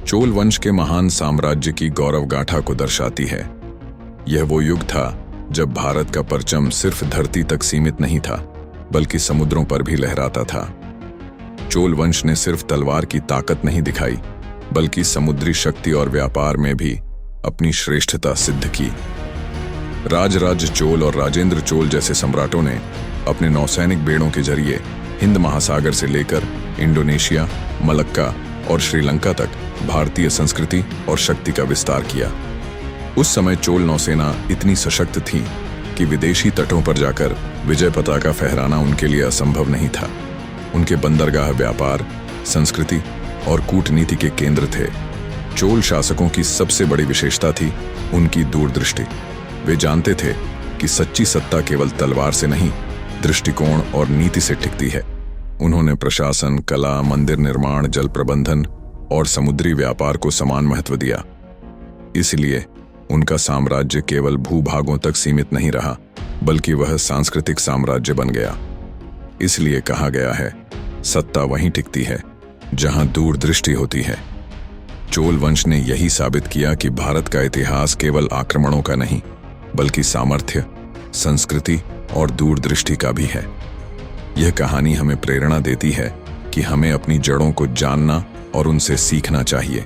चोल वंश के महान साम्राज्य की गौरव गाथा को दर्शाती है। यह वो युग था जब भारत का परचम सिर्फ धरती तक सीमित नहीं था, बल्कि समुद्रों पर भी लहराता था। चोल वंश ने सिर्फ तलवार की ताकत नहीं दिखाई, बल्कि समुद्री शक्ति और व्यापार में भी अपनी श्रेष्ठता सिद्ध की। राजराज चोल और राजेंद्र चोल जैसे सम्राटों ने अपने नौसैनिक बेड़ों के जरिए हिंद महासागर से लेकर इंडोनेशिया, मलक्का और श्रीलंका तक भारतीय संस्कृति और शक्ति का विस्तार किया। उस समय चोल नौसेना इतनी सशक्त थी कि विदेशी तटों पर जाकर विजय पताका फहराना उनके लिए असंभव नहीं था। उनके बंदरगाह व्यापार, संस्कृति और कूटनीति के केंद्र थे। चोल शासकों की सबसे बड़ी विशेषता थी उनकी दूरदृष्टि। वे जानते थे कि सच्ची सत्ता केवल तलवार से नहीं, दृष्टिकोण और नीति से टिकती है। उन्होंने प्रशासन, कला, मंदिर निर्माण, जल प्रबंधन और समुद्री व्यापार को समान महत्व दिया। इसलिए उनका साम्राज्य केवल भूभागों तक सीमित नहीं रहा, बल्कि वह सांस्कृतिक साम्राज्य बन गया। इसलिए कहा गया है, सत्ता वहीं टिकती है जहां दूरदृष्टि होती है। चोल वंश ने यही साबित किया कि भारत का इतिहास केवल आक्रमणों का नहीं, बल्कि सामर्थ्य, संस्कृति और दूरदृष्टि का भी है। यह कहानी हमें प्रेरणा देती है कि हमें अपनी जड़ों को जानना और उनसे सीखना चाहिए।